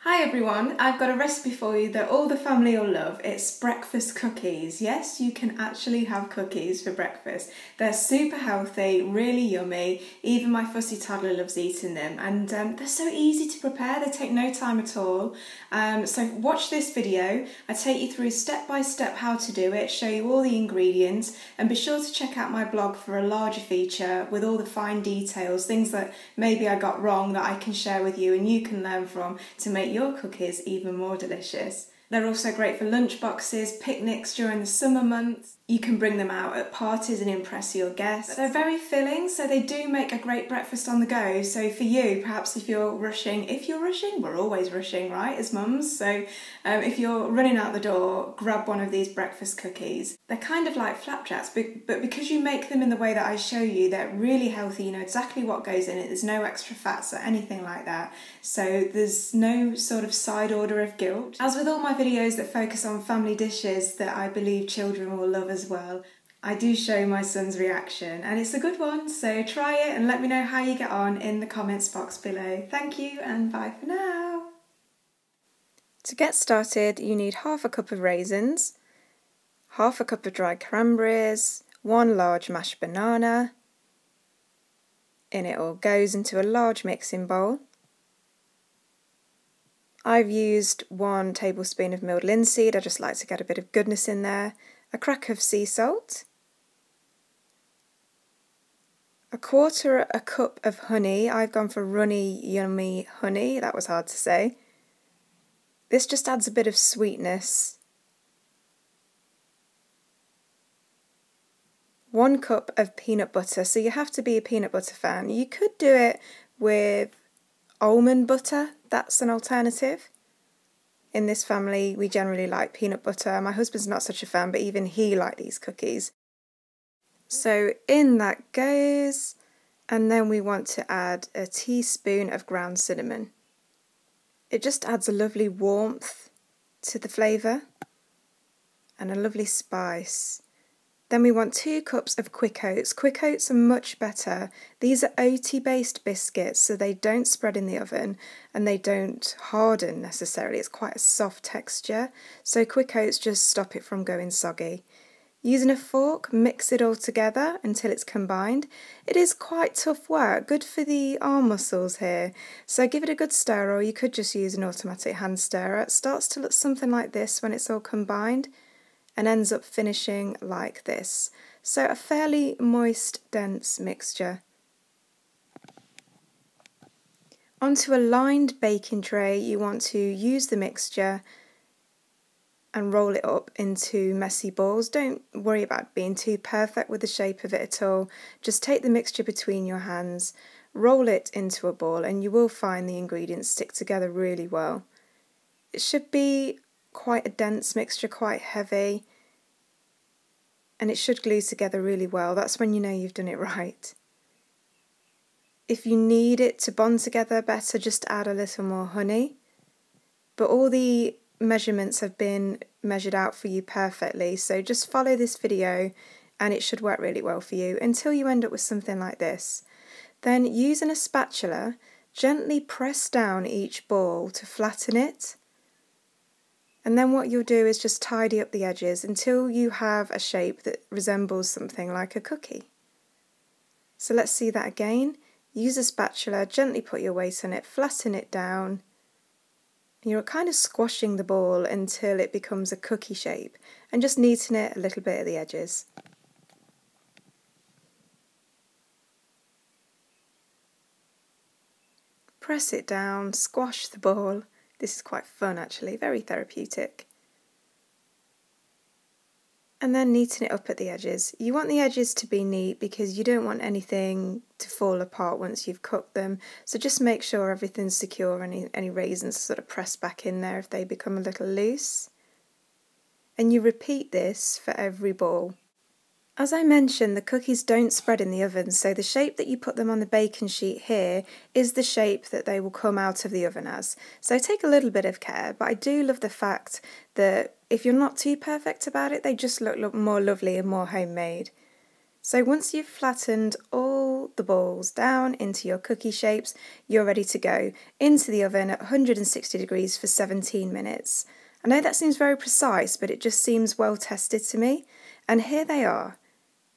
Hi everyone, I've got a recipe for you that all the family will love. It's breakfast cookies. Yes, you can actually have cookies for breakfast. They're super healthy, really yummy. Even my fussy toddler loves eating them, and they're so easy to prepare. They take no time at all. So watch this video. I take you through step by step how to do it, show you all the ingredients, and be sure to check out my blog for a larger feature with all the fine details, things that maybe I got wrong that I can share with you and you can learn from to make your cookies even more delicious. They're also great for lunchboxes, picnics during the summer months. You can bring them out at parties and impress your guests. They're very filling, so they do make a great breakfast on the go. So for you, perhaps if you're rushing, we're always rushing, right, as mums. So if you're running out the door, grab one of these breakfast cookies. They're kind of like flapjacks, but because you make them in the way that I show you, they're really healthy. You know exactly what goes in it. There's no extra fats or anything like that. So there's no sort of side order of guilt. As with all my videos that focus on family dishes that I believe children will love as well, I do show my son's reaction, and it's a good one, so try it and let me know how you get on in the comments box below. Thank you and bye for now. To get started, you need half a cup of raisins, half a cup of dried cranberries, one large mashed banana. In it all goes into a large mixing bowl. I've used 1 tablespoon of milled linseed. I just like to get a bit of goodness in there. A crack of sea salt. 1/4 cup of honey. I've gone for runny, yummy honey. That was hard to say. This just adds a bit of sweetness. 1 cup of peanut butter. So you have to be a peanut butter fan. You could do it with almond butter. That's an alternative. In this family, we generally like peanut butter. My husband's not such a fan, but even he liked these cookies. So in that goes, and then we want to add a teaspoon of ground cinnamon. It just adds a lovely warmth to the flavour and a lovely spice. Then we want 2 cups of quick oats. Quick oats are much better. These are oaty based biscuits, so they don't spread in the oven and they don't harden necessarily. It's quite a soft texture, so quick oats just stop it from going soggy. Using a fork, mix it all together until it's combined. It is quite tough work, good for the arm muscles here. So give it a good stir, or you could just use an automatic hand stirrer. It starts to look something like this when it's all combined, and ends up finishing like this. So a fairly moist, dense mixture. Onto a lined baking tray, you want to use the mixture and roll it up into messy balls. Don't worry about being too perfect with the shape of it at all. Just take the mixture between your hands, roll it into a ball, and you will find the ingredients stick together really well. It should be quite a dense mixture, quite heavy, and it should glue together really well. That's when you know you've done it right. If you need it to bond together better, just add a little more honey. But all the measurements have been measured out for you perfectly, so just follow this video and it should work really well for you until you end up with something like this. Then using a spatula, gently press down each ball to flatten it. And then what you'll do is just tidy up the edges until you have a shape that resembles something like a cookie. So let's see that again. Use a spatula, gently put your weight on it, flatten it down. You're kind of squashing the ball until it becomes a cookie shape, and just neaten it a little bit at the edges. Press it down, squash the ball. This is quite fun actually, very therapeutic. And then neaten it up at the edges. You want the edges to be neat because you don't want anything to fall apart once you've cooked them. So just make sure everything's secure, any raisins sort of press back in there if they become a little loose. And you repeat this for every ball. As I mentioned, the cookies don't spread in the oven, so the shape that you put them on the baking sheet here is the shape that they will come out of the oven as. So take a little bit of care, but I do love the fact that if you're not too perfect about it, they just look more lovely and more homemade. So once you've flattened all the balls down into your cookie shapes, you're ready to go into the oven at 160 degrees for 17 minutes. I know that seems very precise, but it just seems well tested to me. And here they are,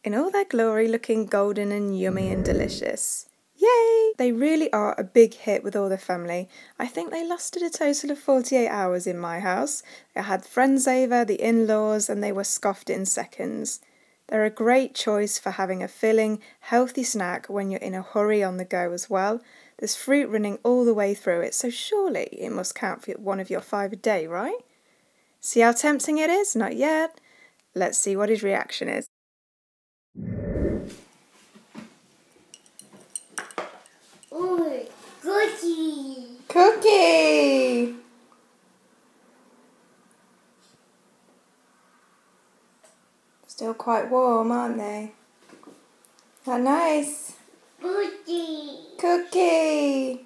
in all their glory, looking golden and yummy and delicious. Yay! They really are a big hit with all the family. I think they lasted a total of 48 hours in my house. I had friends over, the in-laws, and they were scoffed in seconds. They're a great choice for having a filling, healthy snack when you're in a hurry on the go as well. There's fruit running all the way through it, so surely it must count for one of your 5 a day, right? See how tempting it is? Not yet. Let's see what his reaction is. Ooh, cookie! Cookie! Still quite warm, aren't they? How nice! Cookie! Cookie!